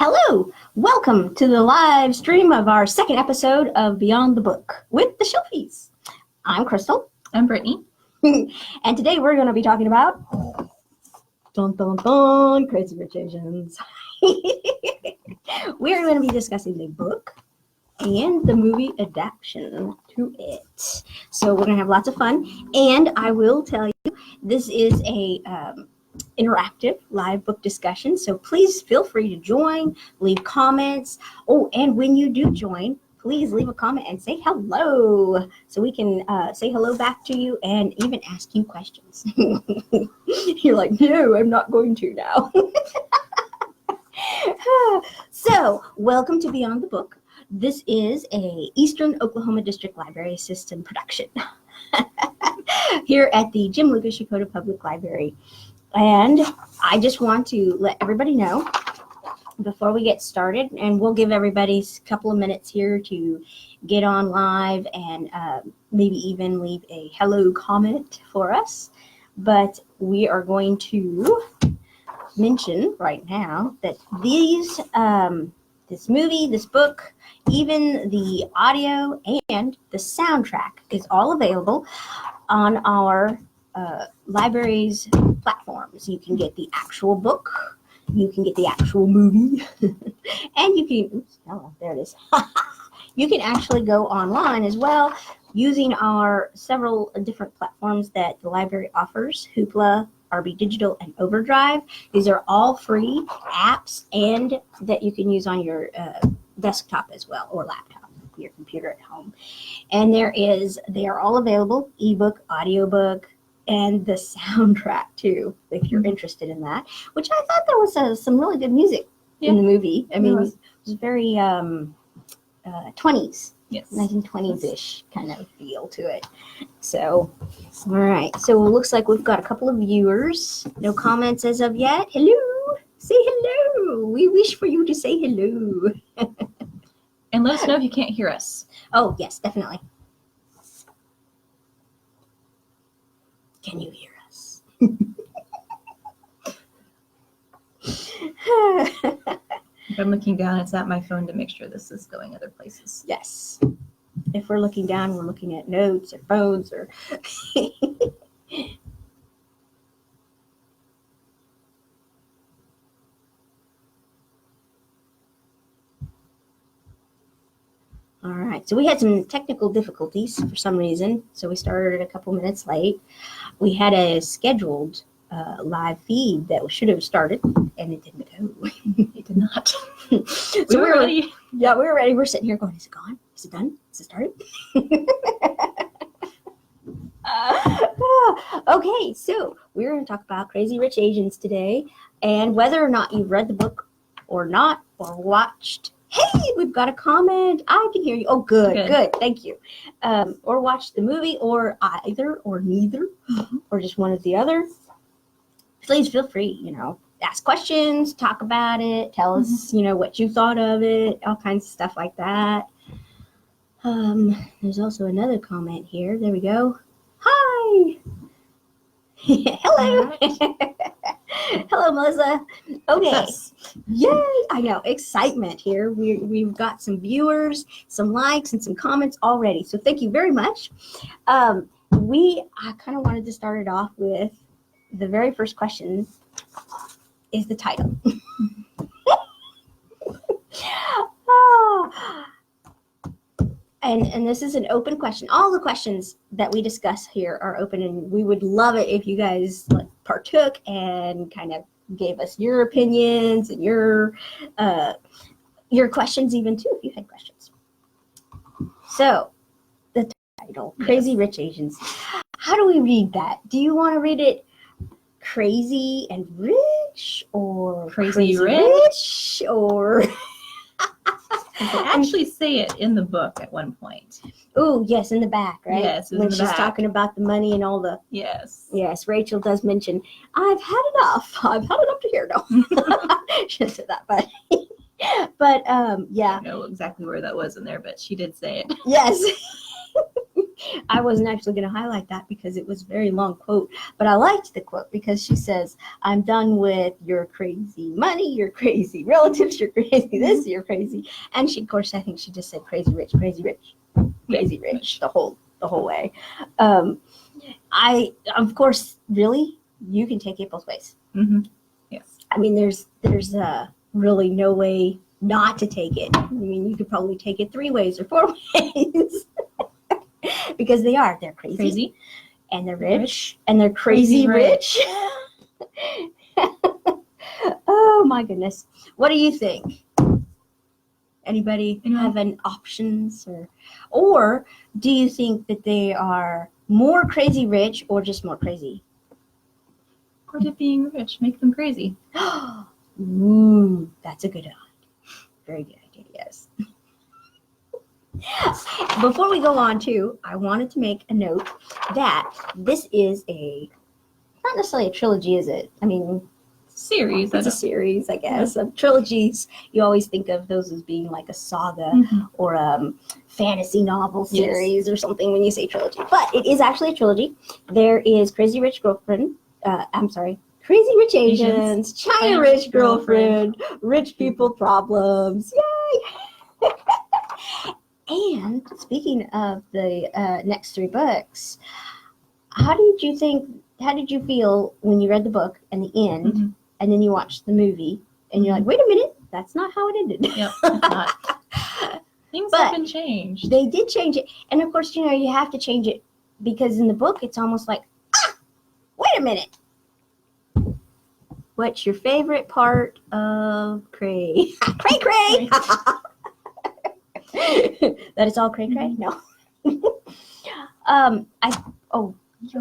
Hello, welcome to the live stream of our second episode of Beyond the Book with the Shelfies. I'm Crystal. I'm Brittany. And today we're going to be talking about dun, dun, dun, Crazy Rich Asians. We're going to be discussing the book and the movie adaptation to it. So we're going to have lots of fun. And I will tell you, this is a interactive live book discussion, so please feel free to join, leave comments. Oh, and when you do join, please leave a comment and say hello so we can say hello back to you and even ask you questions. You're like, no, I'm not going to now. So welcome to Beyond the Book. This is a Eastern Oklahoma District Library System production here at the Jim Lucas Checotah Public Library. And I just want to let everybody know before we get started, and we'll give everybody a couple of minutes here to get on live and maybe even leave a hello comment for us. But we are going to mention right now that these, this movie, this book, even the audio and the soundtrack is all available on our library's platforms. You can get the actual book, you can get the actual movie, and you can, there it is. You can actually go online as well using our several different platforms that the library offers, Hoopla, RB Digital, and Overdrive. These are all free apps and that you can use on your desktop as well, or laptop, your computer at home. And they are all available, ebook, audiobook, and the soundtrack too, if you're interested in that, which I thought there was some really good music in the movie. I mean, it was very 20s, Yes, 1920s-ish kind of feel to it. So, all right. So it looks like we've got a couple of viewers. No comments as of yet. Hello. Say hello. We wish for you to say hello. And let us know if you can't hear us. Oh, yes, definitely. Can you hear us? If I'm looking down, it's at my phone to make sure this is going other places. Yes. If we're looking down, we're looking at notes or phones or... All right, so we had some technical difficulties for some reason, so we started a couple minutes late. We had a scheduled live feed that should have started, and it didn't go. It did not. So we were ready. Yeah, we were ready. We're sitting here going, is it gone? Is it done? Is it started? Okay, so we're going to talk about Crazy Rich Asians today, and whether or not you've read the book or not, or watched. Hey, we've got a comment. I can hear you. Oh, good. Thank you. Or watch the movie, or either, or neither, or just one or the other. Please feel free, ask questions, talk about it, tell us, what you thought of it, all kinds of stuff like that. There's also another comment here. There we go. Hi. Hello. Right. Hello, Melissa. Okay. Yes. Yay. I know. Excitement here. We've got some viewers, some likes, and some comments already. So thank you very much. I kind of wanted to start it off with the very first question is the title. And this is an open question. All the questions that we discuss here are open, and we would love it if you guys partook and kind of gave us your opinions and your questions even too, if you had questions. So the title, Crazy Rich Asians. How do we read that? Do you want to read it crazy and rich, or crazy rich, or... They actually say it in the book at one point. Oh, yes, in the back, right? Yes, when she's talking about the money and all the... Yes. Yes, Rachel does mention, I've had enough. I've had enough to hear. No. She didn't say that, but yeah. I don't know exactly where that was in there, but she did say it. Yes. I wasn't actually going to highlight that because it was a very long quote, but I liked the quote because she says, I'm done with your crazy money, your crazy relatives, your crazy this, you're crazy. And she, of course, I think she just said crazy rich, crazy rich, crazy rich the whole way. I, of course, really, you can take it both ways. Mm-hmm. Yes. I mean, there's really no way not to take it. I mean, you could probably take it 3 ways or 4 ways. Because they're crazy, and they're rich, and they're crazy rich. Oh my goodness. What do you think? Anybody have any options, or do you think that they are more crazy rich or just more crazy? Part of being rich, make them crazy. Ooh, that's a good idea. Very good idea, yes. Before we go on too, I wanted to make a note that this is not necessarily a trilogy, is it? I mean, Series. It's a series, I guess. Of trilogies, you always think of those as being like a saga or a fantasy novel series or something when you say trilogy. But it is actually a trilogy. There is Crazy Rich Girlfriend. Crazy Rich Asians, China Rich Girlfriend, Rich People Problems. Yay! And speaking of the next 3 books, how did you feel when you read the book and the end, and then you watched the movie, and you're like, wait a minute, that's not how it ended. Yep, it's not. Things have been changed. They did change it. And of course, you have to change it because in the book, it's almost like, wait a minute. What's your favorite part of Cray? Cray! That is all cray cray? No. You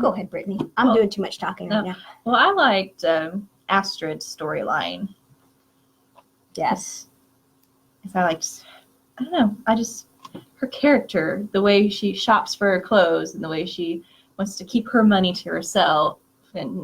go ahead, Brittany. I'm doing too much talking right now. Well, I liked Astrid's storyline. Yes. I don't know, her character, the way she shops for her clothes and the way she wants to keep her money to herself and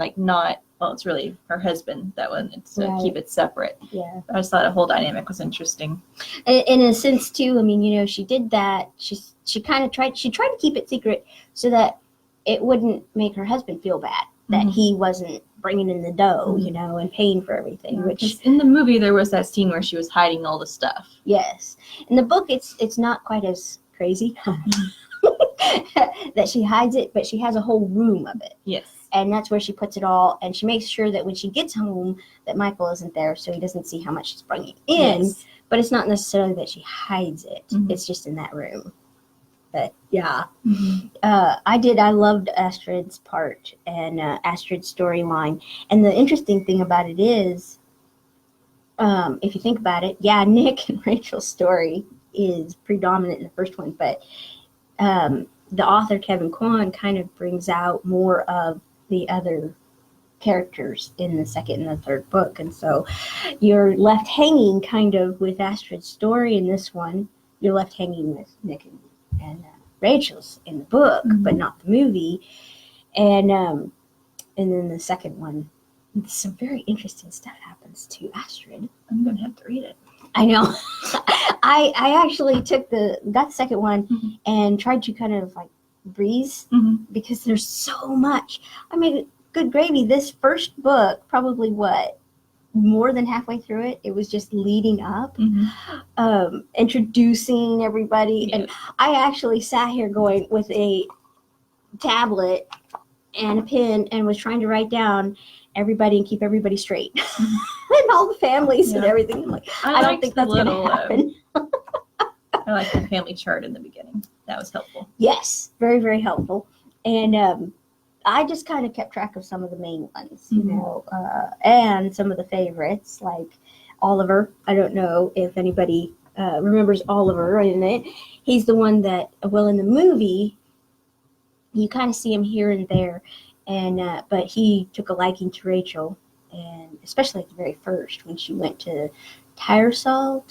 it's really her husband that wanted to keep it separate. Yeah. I just thought the whole dynamic was interesting. And in a sense too, I mean, she did that. She kind of tried to keep it secret so that it wouldn't make her husband feel bad that he wasn't bringing in the dough, and paying for everything. Yeah, which in the movie there was that scene where she was hiding all the stuff. Yes. In the book, it's not quite as crazy that she hides it, but she has a whole room of it. Yes. And that's where she puts it all, and she makes sure that when she gets home that Michael isn't there, so he doesn't see how much she's bringing in. Yes. But it's not necessarily that she hides it. It's just in that room. But yeah, I loved Astrid's part and Astrid's storyline. And the interesting thing about it is, if you think about it, Nick and Rachel's story is predominant in the first one, but the author Kevin Kwan kind of brings out more of the other characters in the second and the third book, and so you're left hanging kind of with Astrid's story in this one. You're left hanging with Nick and Rachel's in the book, but not the movie. And then the second one, some very interesting stuff happens to Astrid. I'm gonna have to read it. I know. I actually got the second one and tried to kind of like breeze because there's so much. I mean, good gravy. This first book, probably more than halfway through it, it was just leading up, introducing everybody. Yes. And I actually sat here going with a tablet and a pen and was trying to write down everybody and keep everybody straight. And all the families and everything. I'm like, I don't think that's going to happen. I like the family chart in the beginning. That was helpful. Yes, very, very helpful. And I just kind of kept track of some of the main ones, and some of the favorites, like Oliver. I don't know if anybody remembers Oliver in it. He's the one that, in the movie, you kind of see him here and there, and but he took a liking to Rachel, and especially at the very first when she went to Tyrcell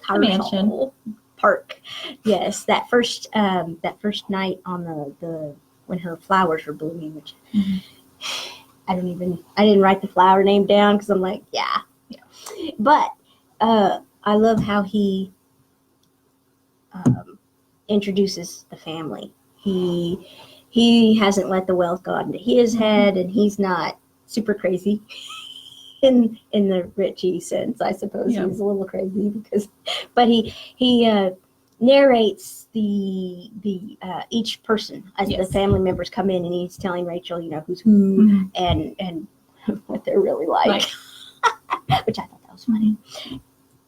Mansion Park. Yes, that first night on the when her flowers were blooming, which I didn't write the flower name down because I'm like, yeah. But I love how he introduces the family. He hasn't let the wealth go into his head, and he's not super crazy in the Richie sense. I suppose Yeah. he's a little crazy but he narrates the each person as the family members come in, and he's telling Rachel, who's who and what they're really like. Which I thought that was funny.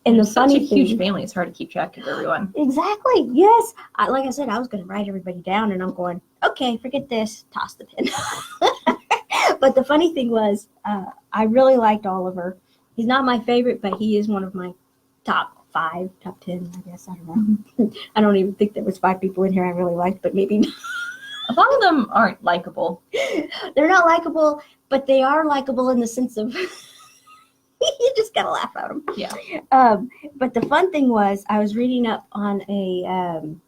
And the funny such a huge family, it's hard to keep track of everyone. Exactly. Yes. Like I said, I was going to write everybody down, and I'm going, okay, forget this. Toss the pen. But the funny thing was, I really liked Oliver. He's not my favorite, but he is one of my top 5, top 10, I guess. I don't know. I don't even think there was 5 people in here I really liked, but maybe not. A lot of them aren't likable. They're not likable, but they are likable in the sense of you just gotta laugh at them. Yeah. But the fun thing was, I was reading up on an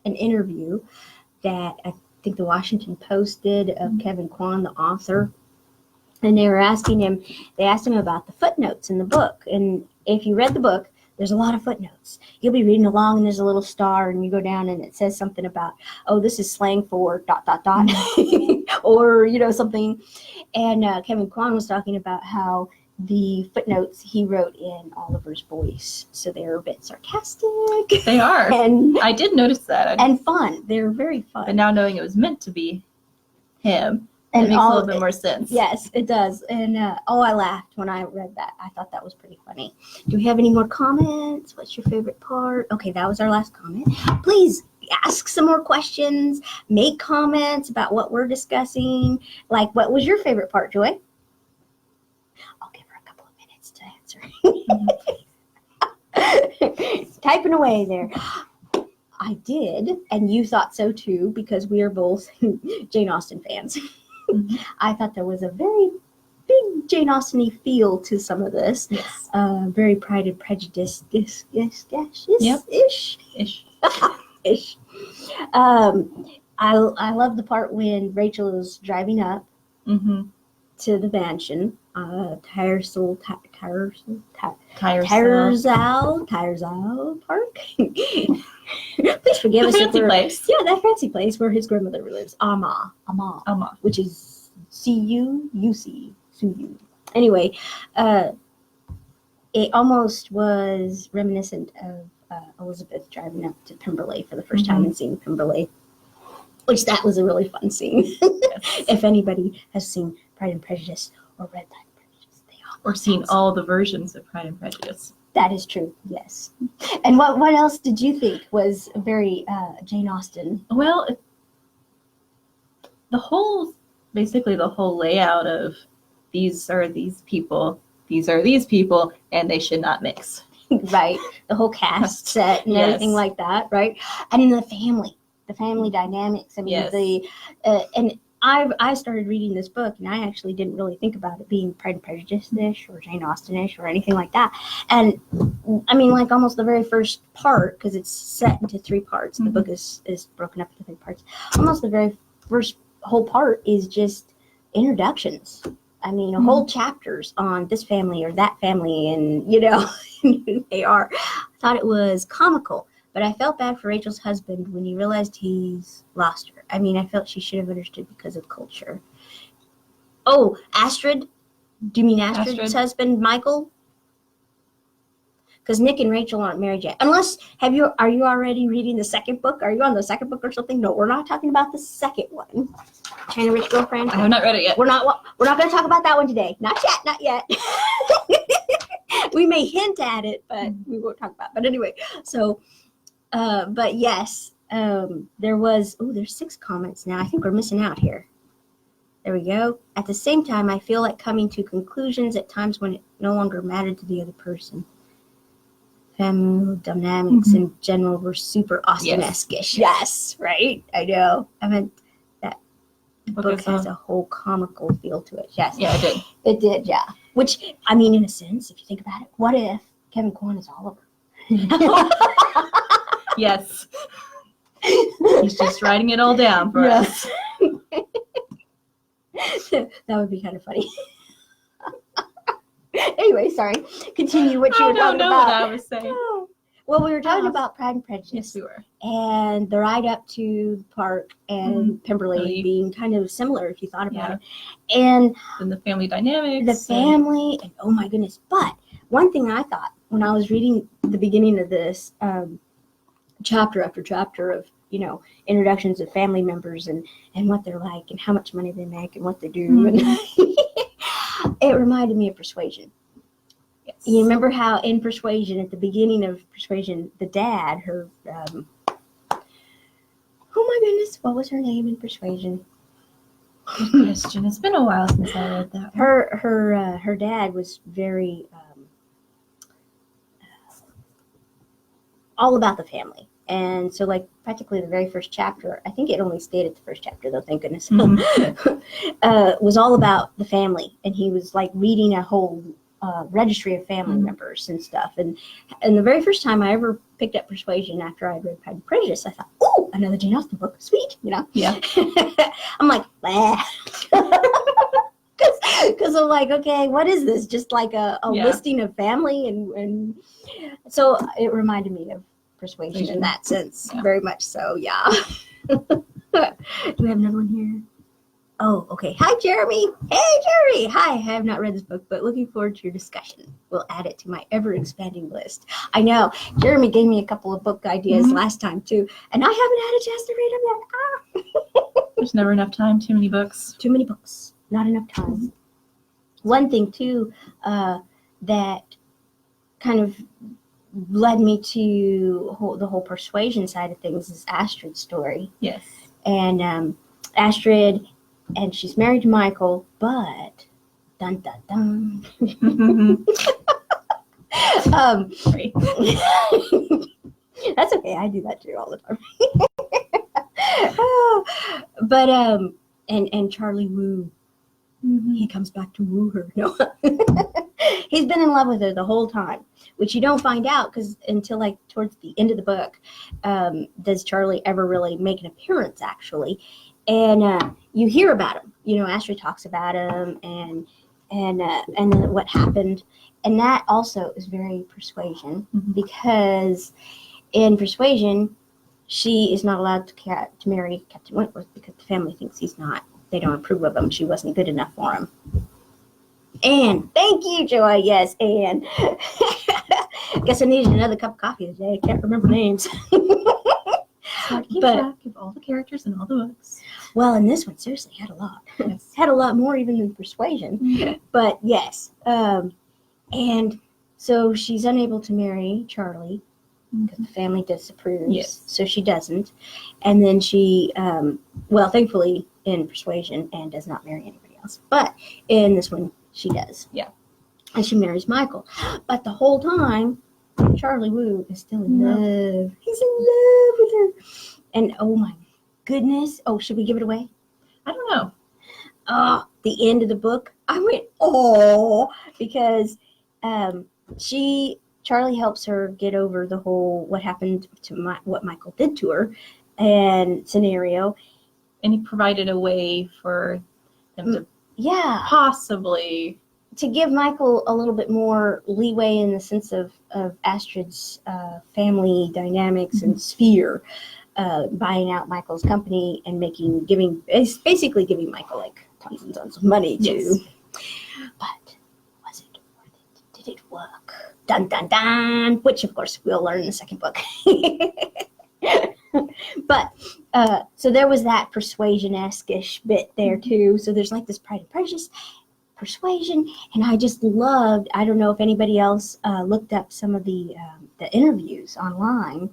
interview that I think the Washington Post did of Kevin Kwan, the author, and they asked him about the footnotes in the book. And if you read the book, there's a lot of footnotes. You'll be reading along, and there's a little star, and you go down, and it says something about, oh, this is slang for ... or something. And Kevin Kwan was talking about how the footnotes he wrote in Oliver's voice, so they're a bit sarcastic. They are. And I did notice that. And fun. They're very fun. But now knowing it was meant to be him, it makes a little bit more sense. Yes, it does. And I laughed when I read that. I thought that was pretty funny. Do we have any more comments? What's your favorite part? Okay, that was our last comment. Please ask some more questions. Make comments about what we're discussing. Like, what was your favorite part, Joy? I'll give her a couple of minutes to answer. Typing away there. I did, and you thought so too, because we are both Jane Austen fans. I thought there was a very big Jane Austen-y feel to some of this. Yes. Very Pride and Prejudice ish. Ish. I love the part when Rachel is driving up to the mansion. Tyresal Park. Please forgive us. Fancy place. Yeah, that fancy place where his grandmother lives. Ama, which is C-U-U-C. Anyway, it almost was reminiscent of Elizabeth driving up to Pemberley for the first time and seeing Pemberley, which that was a really fun scene. Yes. If anybody has seen Pride and Prejudice or read Pride and Prejudice, they all or seen all the versions of Pride and Prejudice. That is true, yes. And what else did you think was very Jane Austen? Well, the whole layout of these are these people, and they should not mix. Right. The whole cast set and everything like that, right? And in the family dynamics. I mean, and I started reading this book, and I actually didn't really think about it being Pride and Prejudice-ish or Jane Austen-ish or anything like that. And I mean, like almost the very first part, because it's set into 3 parts. The book is broken up into 3 parts. Almost the very first whole part is just introductions. I mean, whole chapters on this family or that family, and who they are. I thought it was comical. But I felt bad for Rachel's husband when he realized he's lost her. I mean, I felt she should have understood because of culture. Oh, Astrid? Do you mean Astrid's husband, Michael? Because Nick and Rachel aren't married yet. Unless, are you already reading the second book? Are you on the second book or something? No, we're not talking about the second one. China Rich Girlfriend? I have not read it yet. We're not going to talk about that one today. Not yet. We may hint at it, but we won't talk about it. But anyway, so... but yes, there's 6 comments now. I think we're missing out here. There we go. At the same time, I feel like coming to conclusions at times when it no longer mattered to the other person. Family dynamics in general were super Austen-esque-ish. Yes, right? I know. I meant that the book has a whole comical feel to it. Yes. Yeah, it did. It did, yeah. Which, I mean, in a sense, if you think about it, what if Kevin Kwan is Oliver? Yes. He's just writing it all down for us. That would be kind of funny. Anyway, sorry. Continue what you were talking about. I don't know what I was saying. Well, we were talking Yes. about Pride and Prejudice. Yes, we were. And the ride up to the park and Pemberley Really? being kind of similar if you thought about Yeah. it. And And the family dynamics. the family, and oh my goodness. But one thing I thought when I was reading the beginning of this chapter after chapter of, introductions of family members and what they're like and how much money they make and what they do. And it reminded me of Persuasion. Yes. You remember how in Persuasion, at the beginning of Persuasion, the dad, her, oh my goodness, what was her name in Persuasion? Good question. It's been a while since I read that one. Her dad was very all about the family. And so, like, practically the very first chapter, I think it only stayed at the first chapter, though, thank goodness, was all about the family. And he was, like, reading a whole registry of family members and stuff. And the very first time I ever picked up Persuasion after I read Pride and Prejudice, I thought, oh, another Jane Austen book, sweet, Yeah. I'm like, because I'm like, okay, what is this? Just like a listing of family, and so it reminded me of Persuasion in that sense, very much so. Yeah. Do we have another one here? Oh, okay. Hi, Jeremy. Hey, Jeremy. Hi. I have not read this book, but looking forward to your discussion. We'll add it to my ever-expanding list. I know. Jeremy gave me a couple of book ideas last time, too, and I haven't had a chance to read them yet. There's never enough time. Too many books. Too many books. Not enough time. One thing, too, that kind of led me to the whole Persuasion side of things is Astrid's story. Yes. And Astrid, and she's married to Michael, but dun dun dun. Sorry. That's okay. I do that too all the time. But and Charlie Woo, he comes back to woo her. No, he's been in love with her the whole time, which you don't find out because until like towards the end of the book, does Charlie ever really make an appearance actually, and you hear about him. Astrid talks about him and then what happened, and that also is very Persuasion because in Persuasion, she is not allowed to marry Captain Wentworth because the family thinks he's not. They don't approve of him. She wasn't good enough for him. And thank you, Joy. Yes, and guess I needed another cup of coffee today. I can't remember names. Keep track of all the characters in all the books. Well, and this one seriously had a lot. Yes. Had a lot more even than Persuasion. But yes, and so she's unable to marry Charlie because the family disapproves. Yes. So she doesn't, and then she, well, thankfully in Persuasion, Anne does not marry anybody else. But in this one, she does. Yeah. And she marries Michael. But the whole time, Charlie Woo is still in love. He's in love with her. And oh my goodness. Oh, should we give it away? I don't know. The end of the book, I went, oh, because Charlie helps her get over the whole what happened to what Michael did to her and scenario. And he provided a way for them to possibly to give Michael a little bit more leeway in the sense of Astrid's family dynamics and sphere, buying out Michael's company and basically giving Michael like tons and tons of money to. Yes. But was it worth it? Did it work? Dun dun dun! Which of course we'll learn in the second book. But so there was that Persuasion-esque-ish bit there too. So there's like this Pride and Prejudice, Persuasion, and I just loved. I don't know if anybody else looked up some of the interviews online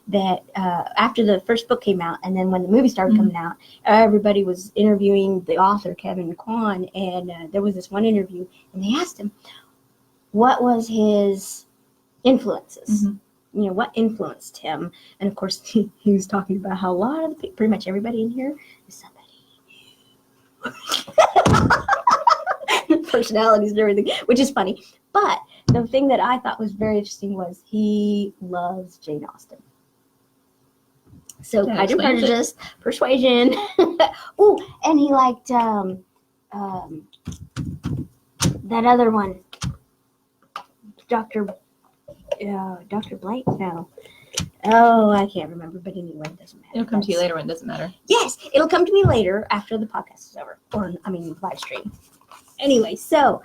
that after the first book came out, and then when the movie started coming out, everybody was interviewing the author Kevin Kwan, and there was this one interview, and they asked him what was his influences. What influenced him? And of course, he was talking about how a lot of pretty much everybody in here is somebody he knew. Personalities and everything, which is funny. But the thing that I thought was very interesting was he loves Jane Austen. So Pride and Prejudice, Persuasion. Oh, and he liked that other one, Dr. Dr. Blake? No. Oh, I can't remember, but anyway, it doesn't matter. It'll come to you later when it doesn't matter. Yes, it'll come to me later after the podcast is over, live stream. Anyway, so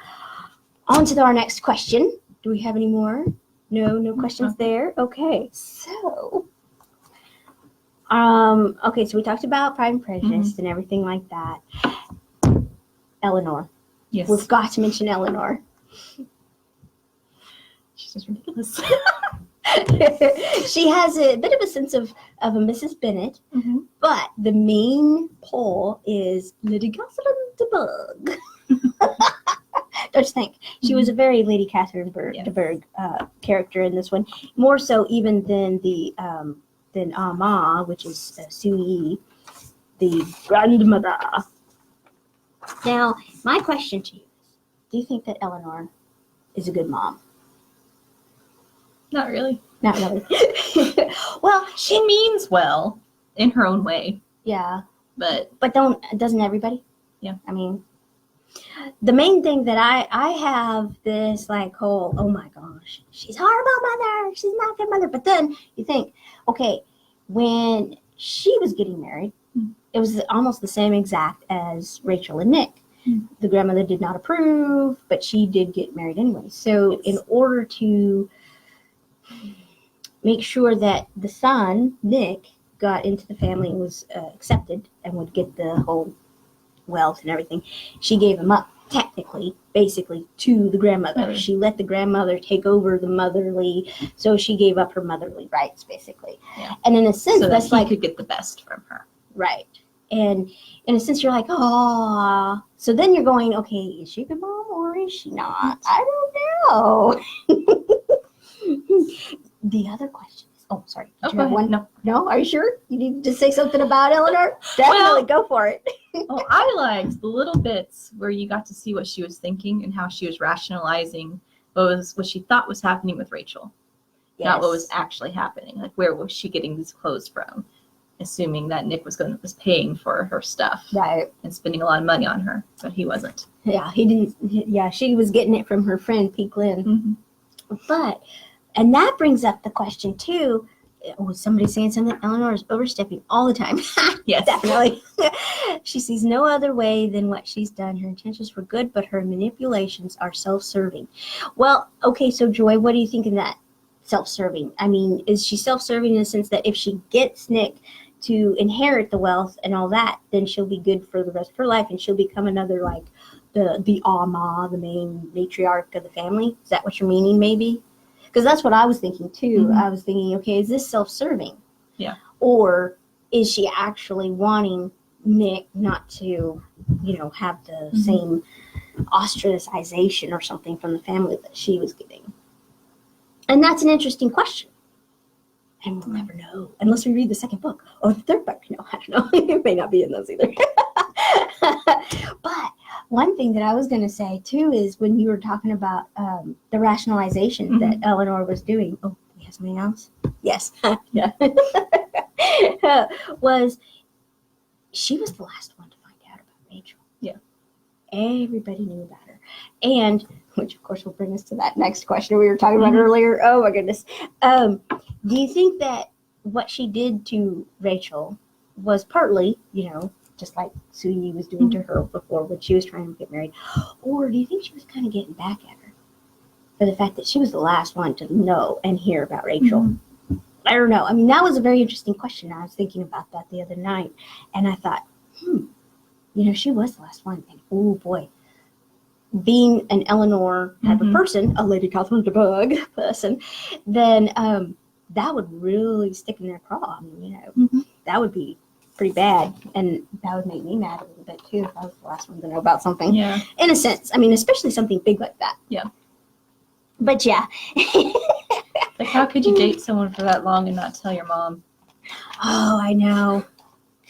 on to our next question. Do we have any more? No questions there. Okay, so so we talked about Pride and Prejudice and everything like that. Eleanor. Yes. We've got to mention Eleanor. She's just ridiculous. She has a bit of a sense of a Mrs. Bennet, but the main pull is Lady Catherine de Bourgh. Don't you think? She was a very Lady Catherine de Bourgh character in this one, more so even than than Ama, which is S1E2, the grandmother. Now, my question to you is, do you think that Eleanor is a good mom? Not really. Not really. Well, she means well in her own way. Yeah. But doesn't everybody? Yeah. I mean, the main thing that I have this like whole, oh my gosh, she's a horrible mother, she's not a good mother. But then you think, okay, when she was getting married, it was almost the same exact as Rachel and Nick. The grandmother did not approve, but she did get married anyway. So in order to make sure that the son, Nick, got into the family and was accepted and would get the whole wealth and everything, she gave him up, technically, basically, to the grandmother. Right. She let the grandmother take over the motherly, so she gave up her motherly rights, basically. Yeah. And in a sense, so that's that he like... could get the best from her. Right. And in a sense, you're like, oh. So then you're going, okay, is she a good mom or is she not? I don't know. The other question is, oh, sorry. Did you have one? No, are you sure? You need to say something about Eleanor? Definitely go for it. Well, I liked the little bits where you got to see what she was thinking and how she was rationalizing what she thought was happening with Rachel, not what was actually happening. Like, where was she getting these clothes from? Assuming that Nick was paying for her stuff, right, and spending a lot of money on her, but he wasn't. Yeah, he didn't. Yeah, she was getting it from her friend P. Glenn. But, and that brings up the question too. Was somebody saying something? Eleanor is overstepping all the time. Yes, definitely. She sees no other way than what she's done. Her intentions were good, but her manipulations are self-serving. Well, okay, so Joy, what do you think of that? Self-serving. I mean, is she self-serving in the sense that if she gets Nick to inherit the wealth and all that, then she'll be good for the rest of her life and she'll become another, like, the Ama, the main matriarch of the family? Is that what you're meaning, maybe? Because that's what I was thinking too. I was thinking, okay, is this self-serving? Yeah. Or is she actually wanting Nick not to, have the same ostracization or something from the family that she was getting? And that's an interesting question. And we'll never know unless we read the second book or the third book. No, I don't know. It may not be in those either. But one thing that I was going to say, too, is when you were talking about the rationalization that Eleanor was doing. Oh, do we have something else? Yes. Yeah. She was the last one to find out about Rachel. Yeah. Everybody knew about her. And, which of course will bring us to that next question we were talking about earlier. Oh my goodness. Do you think that what she did to Rachel was partly, just like S1E2 was doing to her before when she was trying to get married? Or do you think she was kind of getting back at her for the fact that she was the last one to know and hear about Rachel? I don't know. I mean, that was a very interesting question. I was thinking about that the other night. And I thought, she was the last one. And oh boy, being an Eleanor type of person, a Lady Catherine de Bourgh person, then that would really stick in their craw. I mean, that would be pretty bad. And that would make me mad a little bit too if I was the last one to know about something. Yeah. In a sense. I mean, especially something big like that. Yeah. But yeah. Like, how could you date someone for that long and not tell your mom? Oh, I know.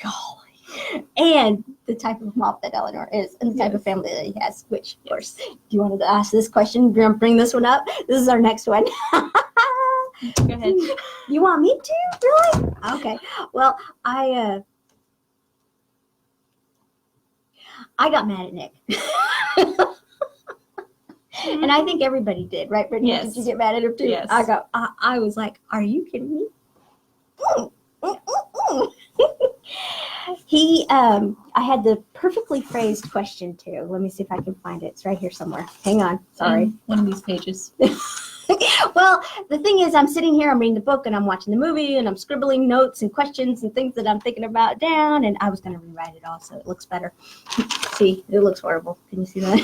Golly. And the type of mom that Eleanor is and the type of family that he has, which, of course, do you want to ask this question? Bring this one up? This is our next one. Go ahead. You want me to? Really? Okay. Well, I got mad at Nick. And I think everybody did, right, Brittany? Yes. Did you get mad at him too? Yes. I was like, are you kidding me? I had the perfectly phrased question too. Let me see if I can find it. It's right here somewhere. Hang on. Sorry. One of these pages. Well, the thing is, I'm sitting here, I'm reading the book, and I'm watching the movie, and I'm scribbling notes and questions and things that I'm thinking about down, and I was going to rewrite it all so it looks better. See, it looks horrible. Can you see that?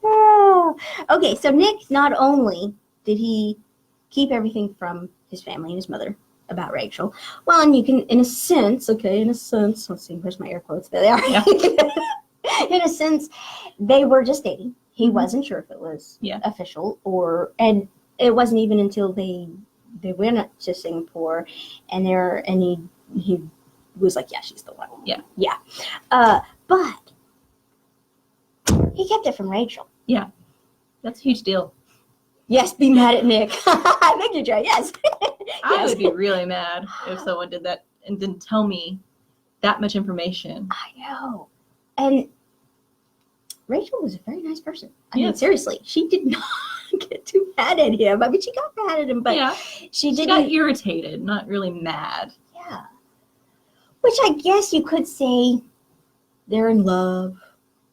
Oh. Okay, so Nick, not only did he keep everything from his family and his mother about Rachel, well, and you can, in a sense, let's see, where's my air quotes? There they are. Yeah. In a sense, they were just dating. He wasn't sure if it was official and it wasn't even until they went to Singapore and he was like, yeah, she's the one. Yeah. Yeah. But he kept it from Rachel. Yeah. That's a huge deal. Yes, be mad at Nick. Thank you, Jay. Yes. I would be really mad if someone did that and didn't tell me that much information. I know. And Rachel was a very nice person. I mean, seriously, she did not get too mad at him. I mean, she got mad at him, but she got irritated, not really mad. Yeah. Which I guess you could say they're in love.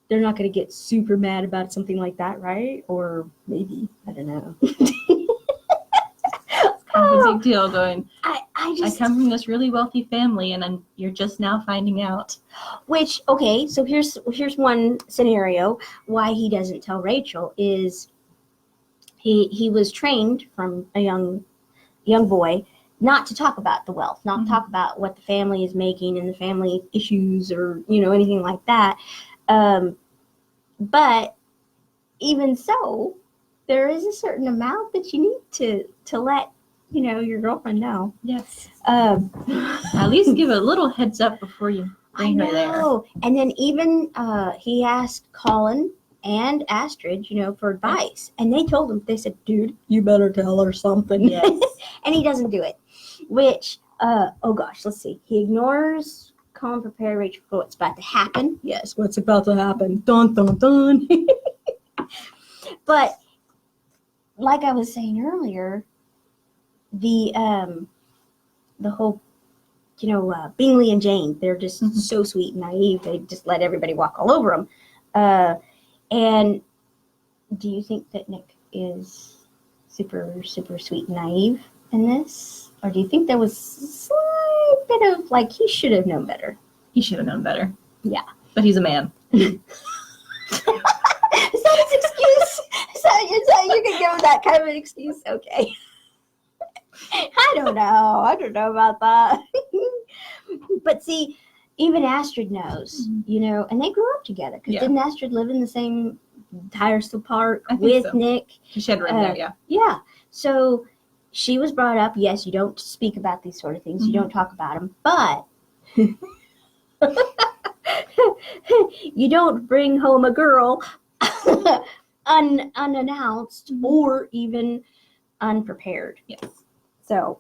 They're not going to get super mad about something like that, right? Or maybe, I don't know. It's kind of a big deal going, I come from this really wealthy family and you're just now finding out. Which, okay, so here's one scenario why he doesn't tell Rachel is he was trained from a young boy not to talk about the wealth, not to talk about what the family is making and the family issues or, anything like that. But even so, there is a certain amount that you need to let, your girlfriend know. Yes. At least give a little heads up before you bring her there. And then even he asked Colin and Astrid, for advice. And they told him, they said, dude, you better tell her something. Yes. And he doesn't do it. Which, oh gosh, let's see. He ignores Colin prepared Rachel for what's about to happen. Yes, what's about to happen. Dun, dun, dun. But like I was saying earlier, the whole, Bingley and Jane, they're just so sweet and naive. They just let everybody walk all over them. And do you think that Nick is super, super sweet and naive in this? Or do you think there was a slight bit of, he should have known better? He should have known better. Yeah. But he's a man. Is that his excuse? Is that you can give him that kind of an excuse? Okay. I don't know about that. But see, even Astrid knows, and they grew up together. Because didn't Astrid live in the same Tyersall Park with Nick? She had room there, yeah. Yeah. So she was brought up, yes, you don't speak about these sort of things. You don't talk about them. But you don't bring home a girl unannounced or even unprepared. Yes. So,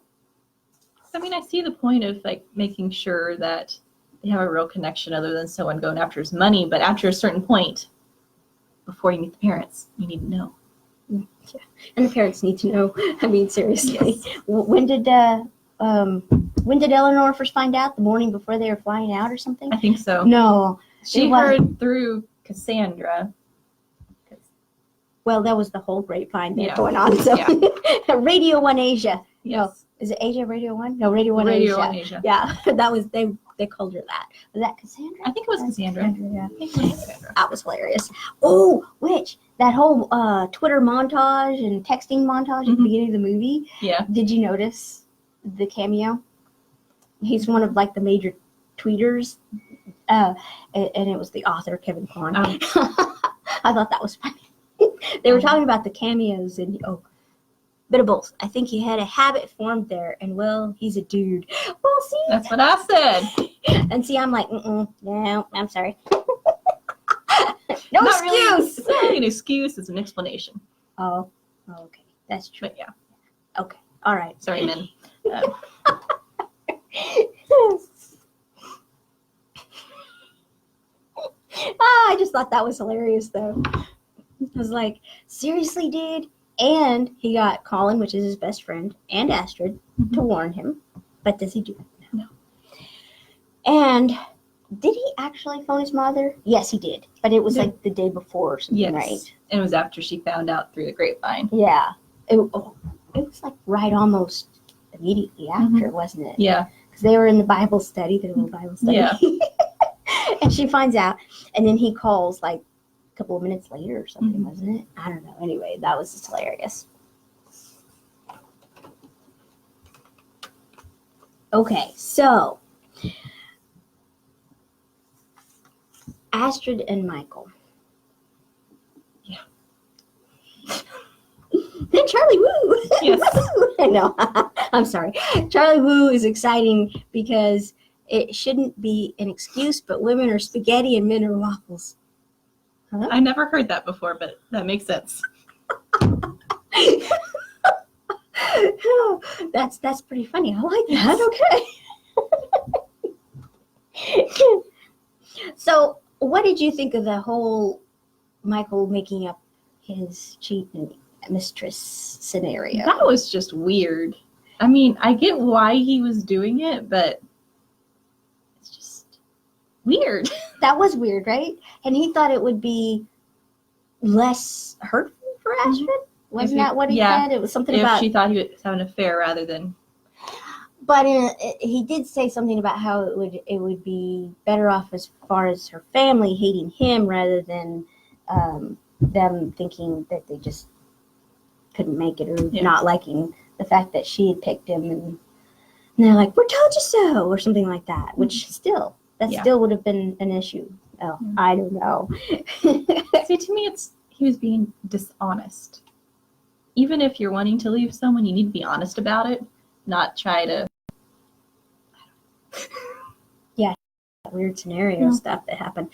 I mean, I see the point of making sure that they have a real connection other than someone going after his money. But after a certain point, before you meet the parents, you need to know. Yeah. And the parents need to know. I mean, seriously. Yes. When did Eleanor first find out? The morning before they were flying out or something? I think so. No. She heard through Cassandra. Well, that was the whole grapevine there going on. So Radio 1 Asia. Yes. No, is it Asia Radio 1? No, Radio 1 Asia. Radio 1 Asia. Yeah, that was they called her that. Was that Cassandra? I think it was Cassandra. Yeah. I think it was Cassandra. That was hilarious. Oh, that whole Twitter montage and texting montage at the beginning of the movie. Yeah. Did you notice the cameo? He's one of the major tweeters, and it was the author Kevin Kwan. Oh. I thought that was funny. They were talking about the cameos and bit of both. I think he had a habit formed there, and he's a dude. Well, see, that's what I said. And see, I'm like, no, I'm sorry. No not excuse. Really, it's not really an excuse. It's an explanation. Oh, okay, that's true. But yeah. Okay, all right. Sorry, men. I just thought that was hilarious, though. I was like, seriously, dude? And he got Colin, which is his best friend, and Astrid to warn him. But does he do it? No. And did he actually phone his mother? Yes, he did. But it was like the day before or something, right? And it was after she found out through the grapevine. Yeah. It was like right almost immediately after, wasn't it? Yeah. Because they were in the Bible study, their little Bible study. Yeah. And she finds out. And then he calls like a couple of minutes later or something, wasn't it? I don't know. Anyway, that was just hilarious. Okay, so Astrid and Michael. Yeah. Then Charlie Woo. Yes. No, I'm sorry. Charlie Woo is exciting because it shouldn't be an excuse, but women are spaghetti and men are waffles. Huh? I never heard that before, but that makes sense. That's pretty funny. I like that. Okay. So, what did you think of the whole Michael making up his cheating mistress scenario? That was just weird. I mean, I get why he was doing it, but it's just weird. That was weird, right? And he thought it would be less hurtful for Astrid. Wasn't that what he said? It was something if about. She thought he was having an affair rather than. But he did say something about how it would be better off as far as her family hating him rather than them thinking that they just couldn't make it or not liking the fact that she had picked him, and they're like, "We told you so," or something like that. Which still would have been an issue. Oh, I don't know. See, to me, he was being dishonest. Even if you're wanting to leave someone, you need to be honest about it, not try to. Weird scenario stuff that happened,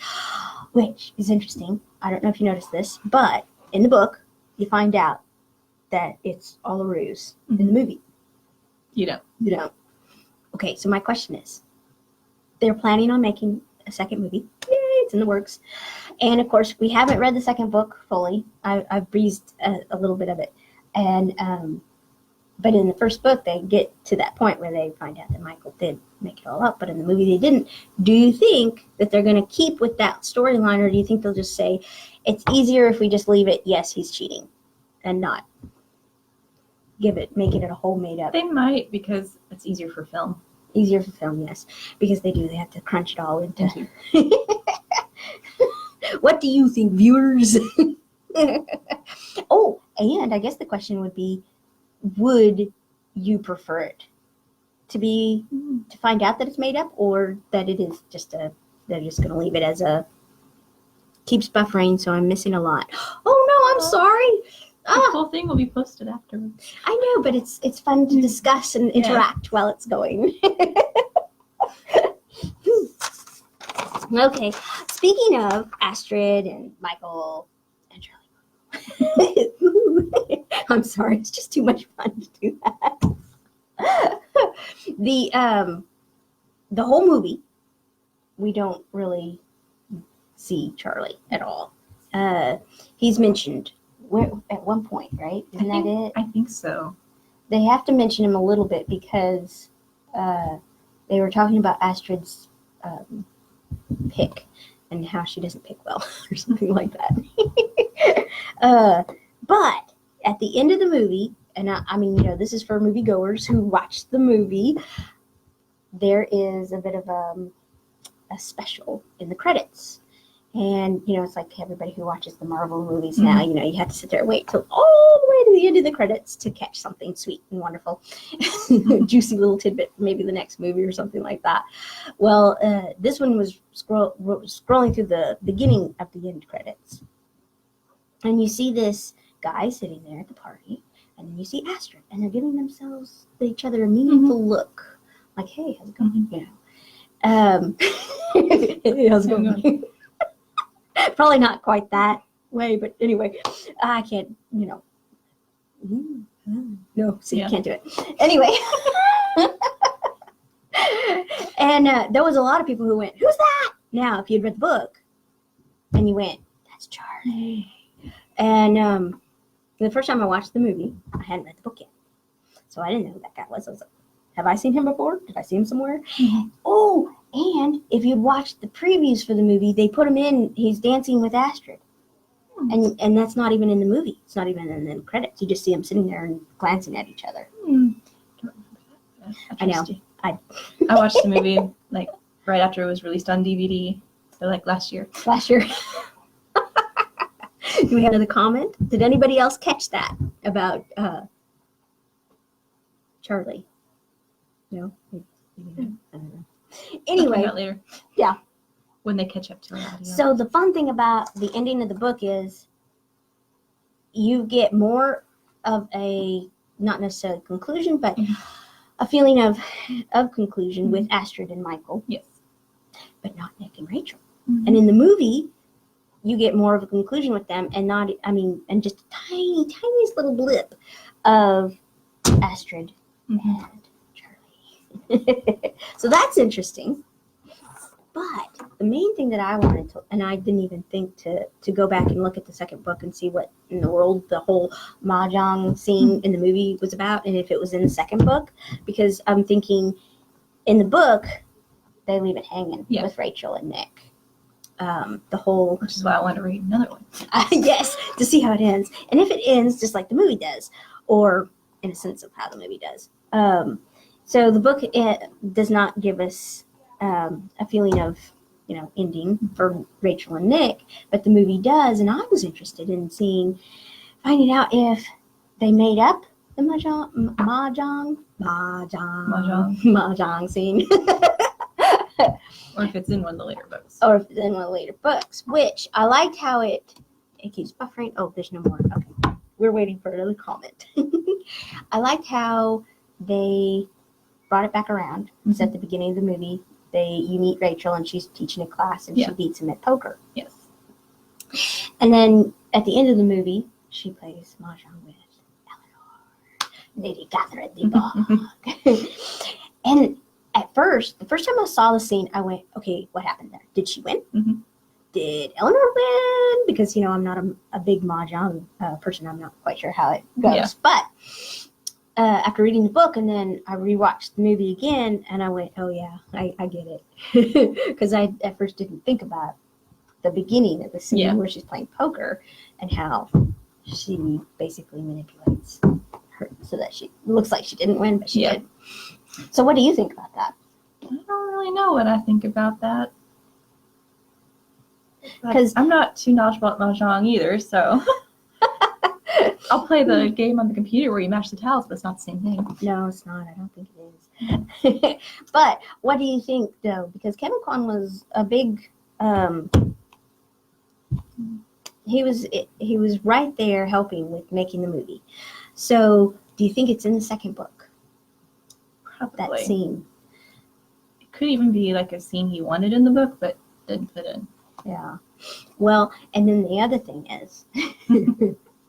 which is interesting. I don't know if you noticed this, but in the book, you find out that it's all a ruse. In the movie, You don't. Okay, so my question is, they're planning on making a second movie. Yay, it's in the works. And of course, we haven't read the second book fully. I've breezed a little bit of it. And but in the first book, they get to that point where they find out that Michael did make it all up, but in the movie they didn't. Do you think that they're going to keep with that storyline, or do you think they'll just say, it's easier if we just leave it, yes, he's cheating, and not make it a whole made up? They might, because it's easier for film. Easier for film, yes. Because they have to crunch it all into. What do you think, viewers? Oh, and I guess the question would be, would you prefer it to find out that it's made up, or that it is just they're just going to leave it as a keeps buffering, so I'm missing a lot. Oh no, I'm sorry. The whole thing will be posted afterwards. I know, but it's fun to discuss and interact while it's going. Okay, speaking of Astrid and Michael and Charlie. I'm sorry, it's just too much fun to do that. The whole movie, we don't really see Charlie at all. He's mentioned at one point, right? Isn't that it? I think so. They have to mention him a little bit because they were talking about Astrid's pick and how she doesn't pick well or something like that. But at the end of the movie, and I mean, this is for moviegoers who watched the movie, there is a bit of a special in the credits. And, it's like everybody who watches the Marvel movies now, you have to sit there and wait till all the way to the end of the credits to catch something sweet and wonderful. Juicy little tidbit for maybe the next movie or something like that. Well, this one was scrolling through the beginning of the end credits. And you see this guy sitting there at the party, and then you see Astrid, and they're giving each other a meaningful look. Like, hey, how's it going? Hey, how's it going? Probably not quite that way, but anyway, I can't, no, see, you can't do it. Anyway, and there was a lot of people who went, who's that? Now, if you'd read the book, and you went, "That's Charlie." And the first time I watched the movie, I hadn't read the book yet, so I didn't know who that guy was. I was like, "Have I seen him before? Did I see him somewhere?" Mm-hmm. Oh, and if you'd watched the previews for the movie, they put him in. He's dancing with Astrid. And that's not even in the movie. It's not even in the credits. You just see them sitting there and glancing at each other. I know. I watched the movie like right after it was released on DVD, so like last year. Do we have another comment? Did anybody else catch that about Charlie? No? Maybe not. I don't know. Anyway. I'll find out later. Yeah. When they catch up to our audio. So the fun thing about the ending of the book is you get more of a, not necessarily conclusion, but a feeling of conclusion with Astrid and Michael. Yes. But not Nick and Rachel. Mm-hmm. And in the movie, you get more of a conclusion with them and just a tiniest little blip of Astrid and Charlie. So that's interesting. But the main thing that I wanted to, and I didn't even think to go back and look at the second book and see what in the world the whole mahjong scene in the movie was about, and if it was in the second book, because I'm thinking in the book, they leave it hanging with Rachel and Nick. Which is why I want to read another one. Yes, to see how it ends. And if it ends just like the movie does, or in a sense of how the movie does. So the book does not give us a feeling of, ending for Rachel and Nick, but the movie does, and I was interested in finding out if they made up the mahjong scene. Or if it's in one of the later books. Which I liked how it keeps buffering. Oh, there's no more. Okay. We're waiting for another comment. I liked how they brought it back around. It's at the beginning of the movie. You meet Rachel and she's teaching a class and she beats him at poker. Yes. And then at the end of the movie, she plays mahjong with Eleanor, Lady Catherine the Bog. And at first, the first time I saw the scene, I went, okay, what happened there? Did she win? Mm-hmm. Did Eleanor win? Because, I'm not a big mahjong person. I'm not quite sure how it goes. Yeah. But after reading the book, and then I rewatched the movie again, and I went, oh, yeah, I get it. Because I at first didn't think about the beginning of the scene where she's playing poker and how she basically manipulates her so that she looks like she didn't win, but she did. So what do you think about that? I don't really know what I think about that. Because I'm not too knowledgeable about mahjong either, so I'll play the game on the computer where you mash the tiles, but it's not the same thing. No, it's not. I don't think it is. But what do you think, though? Because Kevin Kwan was a big. He was right there helping with making the movie. So do you think it's in the second book? Probably. That scene. It could even be like a scene he wanted in the book, but didn't put in. Yeah. Well, and then the other thing is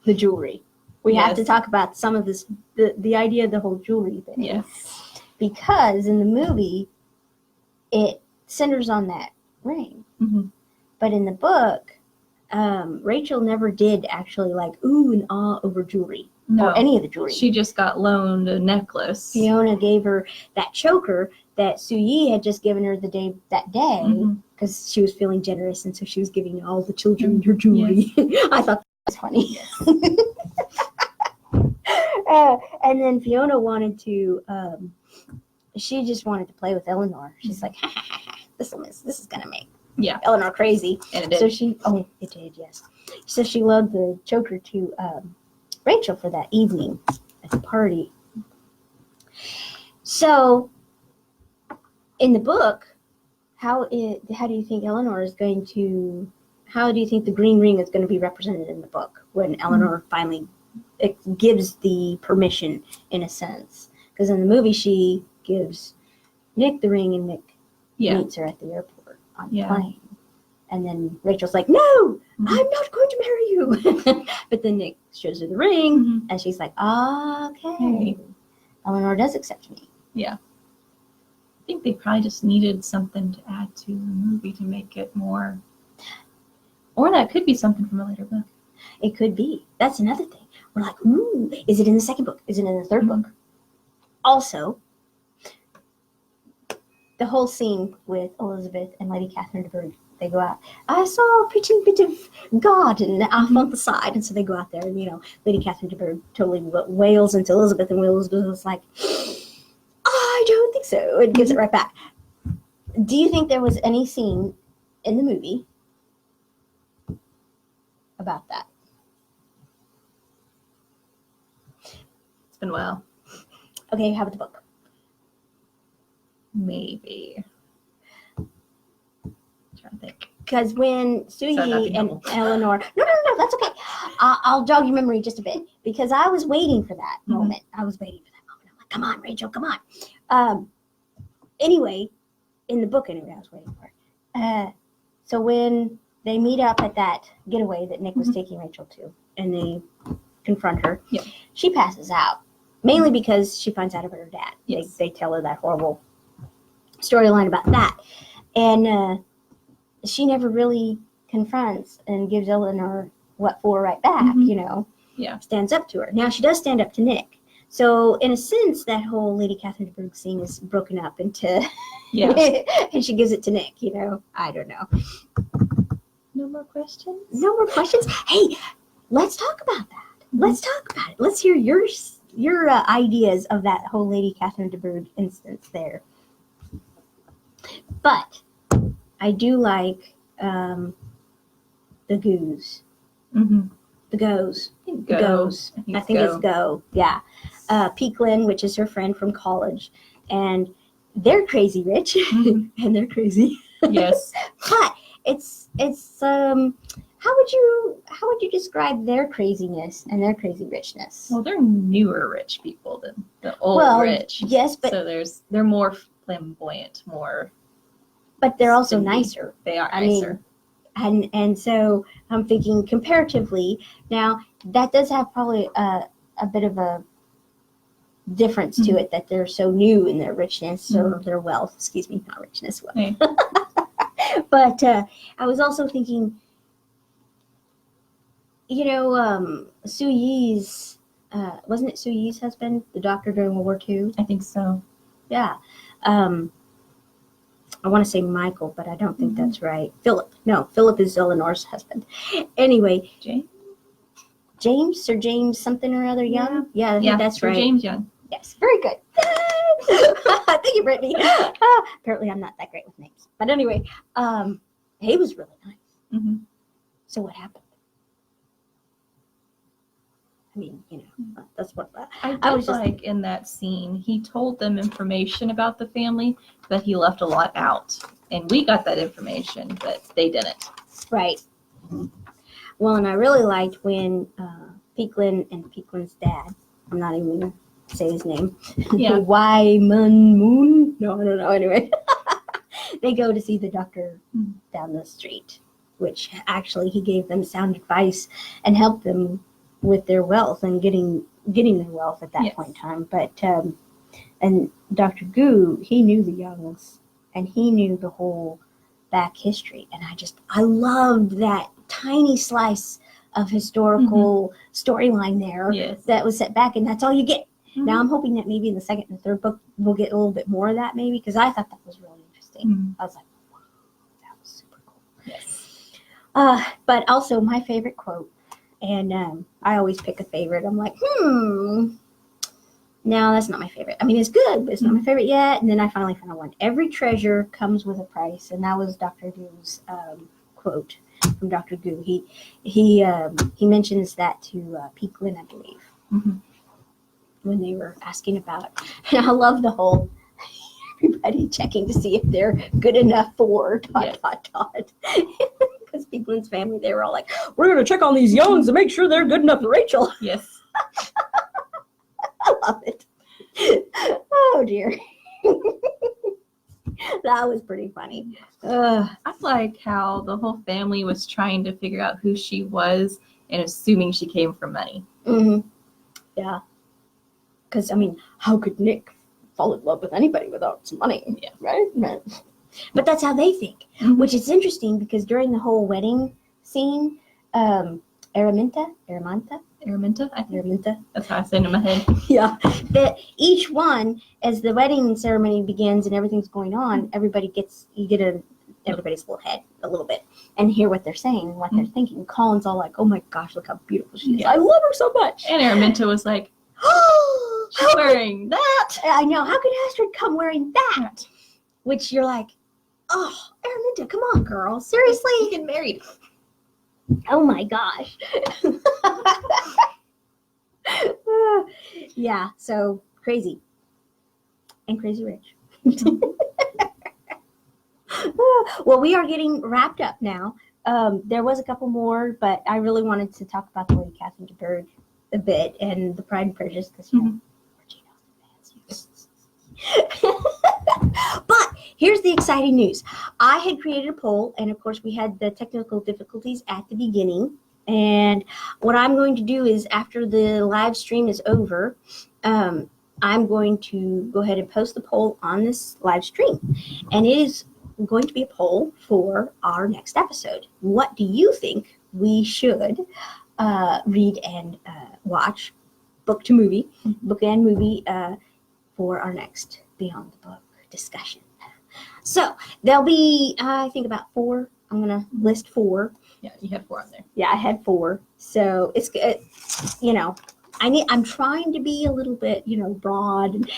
the jewelry. We have to talk about some of this, the idea of the whole jewelry thing. Yes. Because in the movie, it centers on that ring. Mm-hmm. But in the book, Rachel never did actually ooh and ah over jewelry. No, or any of the jewelry. She just got loaned a necklace. Fiona gave her that choker that Su Yi had just given her that day because she was feeling generous, and so she was giving all the children her jewelry. Yes. I thought that was funny. Yes. And then Fiona wanted to. She just wanted to play with Eleanor. She's like, ha, ha, ha, ha. This is gonna make Eleanor crazy. And it did. So it did, yes. So she loaned the choker to Rachel for that evening at the party. So, in the book, how do you think Eleanor is going to? How do you think the green ring is going to be represented in the book when Eleanor finally gives the permission, in a sense? Because in the movie, she gives Nick the ring, and Nick meets her at the airport on the plane. And then Rachel's like, no, I'm not going to marry you. But then Nick shows her the ring, and she's like, okay. Eleanor does accept me. Yeah. I think they probably just needed something to add to the movie to make it more Or that could be something from a later book. It could be. That's another thing. We're like, ooh, is it in the second book? Is it in the third book? Also, the whole scene with Elizabeth and Lady Catherine de Bourgh, they go out. I saw a pretty bit of garden off on the side. And so they go out there and, Lady Catherine de Bourgh totally wails into Elizabeth. And Elizabeth was like, I don't think so. And gives it right back. Do you think there was any scene in the movie about that? It's been a while. Okay, how about the book? Maybe. I'm trying to think. Because when Suyi and Eleanor... No, that's okay. I'll jog your memory just a bit. Because I was waiting for that moment. I'm like, come on, Rachel, come on. Anyway, in the book, I was waiting for it. So when they meet up at that getaway that Nick was taking Rachel to, and they confront her, she passes out. Mainly because she finds out about her dad. Yes. They tell her that horrible storyline about that. And she never really confronts and gives Eleanor what for right back, stands up to her. Now, she does stand up to Nick. So, in a sense, that whole Lady Catherine de Bourgh scene is broken up into... and she gives it to Nick, I don't know. No more questions? No more questions? Hey, let's talk about that. Let's talk about it. Let's hear your ideas of that whole Lady Catherine de Bourgh instance there. But I do like the goos. The goes. I think it's go. Yeah. Peaklin, which is her friend from college. And they're crazy rich. And they're crazy. Yes. But it's how would you describe their craziness and their crazy richness? Well, they're newer rich people than the old rich. Yes, but so they're more flamboyant, more. But they're also nicer. They are nicer. And so I'm thinking comparatively. Now that does have probably a bit of a difference to it that they're so new in their richness or their wealth. Excuse me, not richness, wealth. Hey. But I was also thinking. Su Yi's, wasn't it Su Yi's husband, the doctor during World War II? I think so. Yeah. I want to say Michael, but I don't think that's right. Philip. No, Philip is Eleanor's husband. Anyway. Sir James something or other Young? Yeah, I think that's Sir right. James Young. Yes, very good. Thank you, Brittany. Apparently I'm not that great with names. But anyway, he was really nice. So what happened? I mean, that's what I was like in that scene. He told them information about the family, but he left a lot out, and we got that information, but they didn't. Right. Well, and I really liked when Peaklin and Peaklin's dad. I'm not even gonna say his name. Yeah. Wyman Moon. No, I don't know. Anyway, they go to see the doctor down the street, which actually he gave them sound advice and helped them with their wealth and getting their wealth at that point in time. But and Dr. Gu, he knew the Youngs and he knew the whole back history, and I loved that tiny slice of historical storyline there that was set back, and that's all you get. Now I'm hoping that maybe in the second and third book we'll get a little bit more of that, maybe, because I thought that was really interesting. I was like, wow, that was super cool. Yes. But also my favorite quote. And I always pick a favorite. I'm like, no, that's not my favorite. I mean, it's good, but it's not my favorite yet. And then I finally found one. Every treasure comes with a price. And that was Dr. Gu's quote from Dr. Gu. He mentions that to Peaklin, I believe, when they were asking about it. And I love the whole everybody checking to see if they're good enough for ... Because Peaklin's family, they were all like, we're going to check on these Youngs to make sure they're good enough for Rachel. Yes. I love it. Oh, dear. That was pretty funny. I liked how the whole family was trying to figure out who she was and assuming she came from money. Yeah. Because, I mean, how could Nick fall in love with anybody without some money? Yeah. Right? But that's how they think, which is interesting because during the whole wedding scene, Araminta, Araminta, I think Araminta. that's how I say it in my head. Yeah, that each one, as the wedding ceremony begins and everything's going on, everybody's little head a little bit and hear what they're saying and what they're thinking. Colin's all like, "Oh my gosh, look how beautiful she is! Yeah. I love her so much." And Araminta was like, "She's wearing that." I know. How could Astrid come wearing that? Which you're like, "Oh, Araminta, come on, girl, seriously." You get married. Oh my gosh. Yeah, so crazy. And crazy rich. Well, we are getting wrapped up now. There was a couple more, but I really wanted to talk about the Lady Catherine de Bourgh a bit and the Pride and Prejudice because, you know, we're Jane Austen fans. But here's the exciting news. I had created a poll, and of course we had the technical difficulties at the beginning. And what I'm going to do is after the live stream is over, I'm going to go ahead and post the poll on this live stream. And it is going to be a poll for our next episode. What do you think we should read and watch, book and movie, for our next Beyond the Book discussion? So there'll be, I think, about 4. I'm going to list 4. Yeah, you had 4 on there. Yeah, I had 4. So it's good. You know, I'm trying to be a little bit, you know, broad and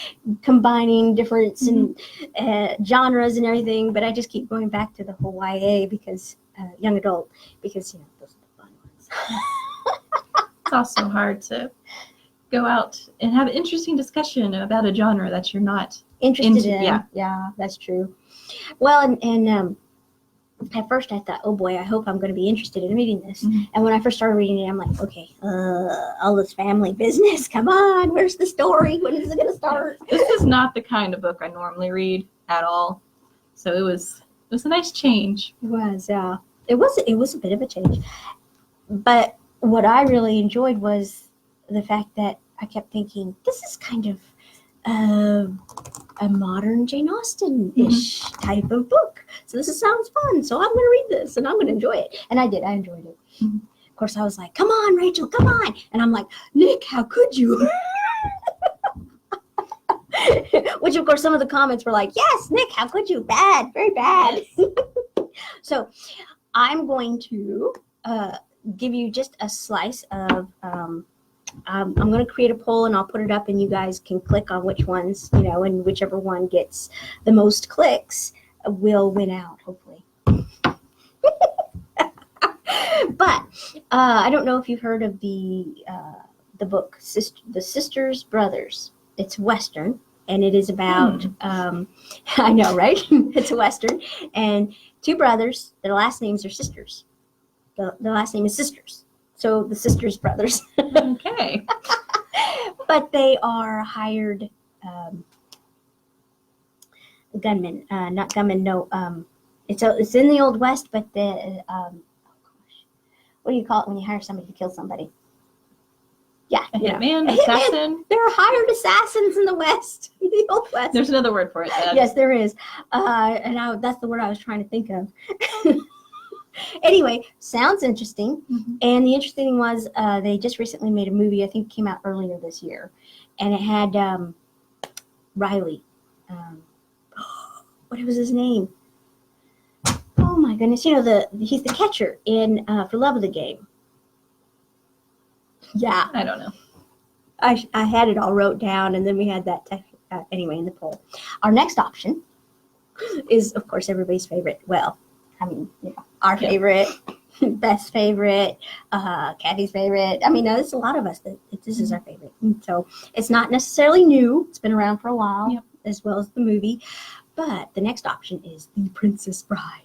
combining difference and genres and everything, but I just keep going back to the whole YA because young adult, because, you know, those are the fun ones. It's also hard to go out and have an interesting discussion about a genre that you're not interested into. in. Yeah, that's true. Well, and at first I thought, oh boy, I hope I'm going to be interested in reading this. And when I first started reading it, I'm like, okay, all this family business. Come on, where's the story? When is it going to start? This is not the kind of book I normally read at all. So it was a nice change. It was, it was a bit of a change. But what I really enjoyed was the fact that I kept thinking, this is kind of a modern Jane Austen-ish type of book. So this sounds fun. So I'm going to read this and I'm going to enjoy it. And I did. I enjoyed it. Of course, I was like, come on, Rachel, come on. And I'm like, Nick, how could you? Which, of course, some of the comments were like, yes, Nick, how could you? Bad, very bad. So I'm going to give you just a slice of I'm going to create a poll and I'll put it up and you guys can click on which ones, you know, and whichever one gets the most clicks will win out, hopefully. But I don't know if you've heard of the book, The Sisters Brothers. It's Western and it is about, I know, right? It's a Western and 2 brothers, their last names are sisters. The last name is Sisters. So the Sisters Brothers. Okay. But they are hired gunmen. Not gunmen, no. It's in the Old West, but the, oh gosh. What do you call it when you hire somebody to kill somebody? Yeah. A hitman, assassin. There are hired assassins in the West, in the Old West. There's another word for it. Yes, there is. And that's the word I was trying to think of. Anyway, sounds interesting. And the interesting thing was they just recently made a movie. I think it came out earlier this year. And it had Riley. What was his name? Oh, my goodness. You know, he's the catcher in For Love of the Game. Yeah. I don't know. I had it all wrote down, and then we had that anyway in the poll. Our next option is, of course, everybody's favorite. Well, I mean, you know, our favorite, best favorite, Kathy's favorite. I mean, there's a lot of us that this is our favorite. And so it's not necessarily new. It's been around for a while, as well as the movie. But the next option is The Princess Bride.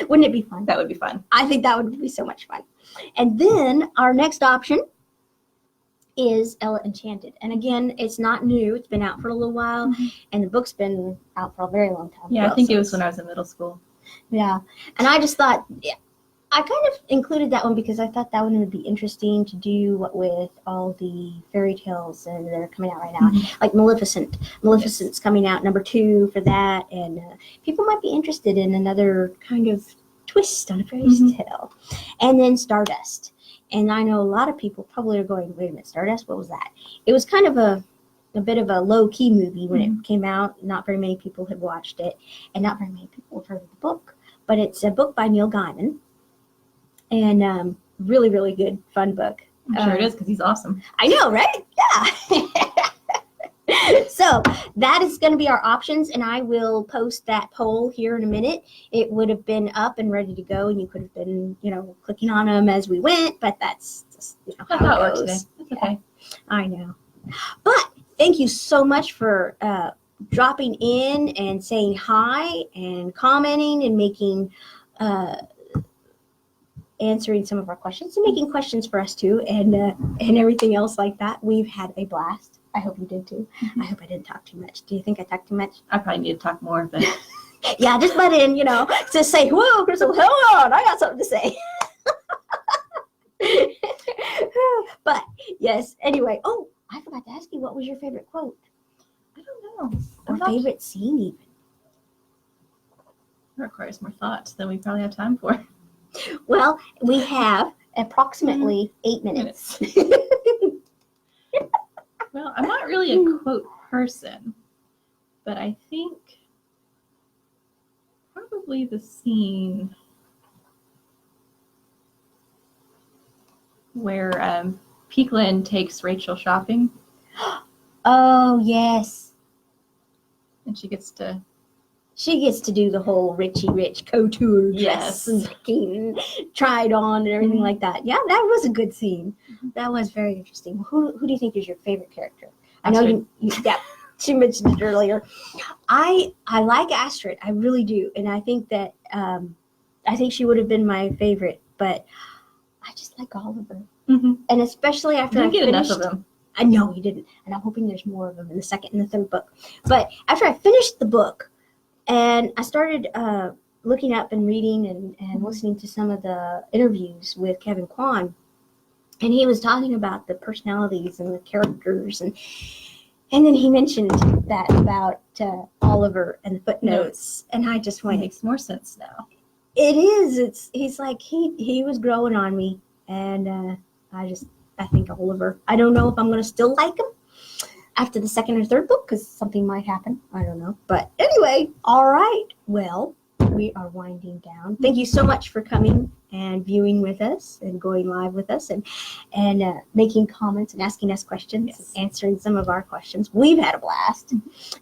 Wouldn't it be fun? That would be fun. I think that would be so much fun. And then our next option is Ella Enchanted. And again, it's not new. It's been out for a little while. And the book's been out for a very long time. Yeah, I think it was when I was in middle school. Yeah. And I just thought, I kind of included that one because I thought that one would be interesting to do with all the fairy tales and that are coming out right now. Like Maleficent. Maleficent's coming out number 2 for that. And people might be interested in another kind of twist on a fairy's tale. And then Stardust. And I know a lot of people probably are going, wait a minute, Stardust, what was that? It was kind of a bit of a low-key movie when it came out. Not very many people had watched it, and not very many people have heard of the book. But it's a book by Neil Gaiman, and really, really good, fun book. I'm sure it is, because he's awesome. I know, right? Yeah. So that is going to be our options, and I will post that poll here in a minute. It would have been up and ready to go, and you could have been, clicking on them as we went, but that's just, how it goes. Today. That's okay. I know. But thank you so much for dropping in and saying hi and commenting and making answering some of our questions and making questions for us too, and everything else like that. We've had a blast. I hope you did too. I hope I didn't talk too much. Do you think I talked too much? I probably need to talk more, but yeah, just let in, to say, whoa, Crystal, hold on, I got something to say. But yes, anyway. Oh, I forgot to ask you, what was your favorite quote? I don't know. Or favorite scene even? It requires more thought than we probably have time for. Well, we have approximately 8 minutes. Well, I'm not really a quote person, but I think probably the scene where Peaklin takes Rachel shopping. Oh, yes. And she gets to do the whole Richie Rich couture dress Yes. and picking and tried on and everything like that. Yeah, that was a good scene. That was very interesting. Who do you think is your favorite character? I know you yeah, she mentioned it earlier. I like Astrid. I really do. And I think that I think she would have been my favorite, but I just like Oliver. And especially after I didn't get finished, enough of them. I know you didn't. And I'm hoping there's more of them in the second and the third book. But after I finished the book, and I started looking up and reading and listening to some of the interviews with Kevin Kwan, and he was talking about the personalities and the characters, and then he mentioned that about Oliver and the footnotes, and I just It went, makes more sense now. it is. He's like he was growing on me, and I think Oliver. I don't know if I'm going to still like him after the second or third book, because something might happen. I don't know. But anyway, all right. Well, we are winding down. Thank you so much for coming and viewing with us and going live with us and making comments and asking us questions and answering some of our questions. We've had a blast.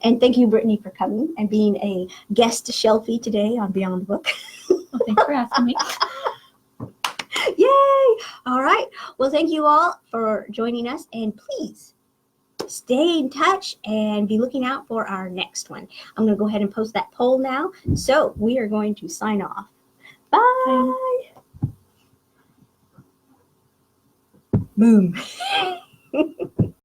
And thank you, Brittany, for coming and being a guest shelfie today on Beyond the Book. Well, thanks for asking me. Yay! All right. Well, thank you all for joining us, and please stay in touch and be looking out for our next one. I'm going to go ahead and post that poll now. So we are going to sign off. Bye. Boom.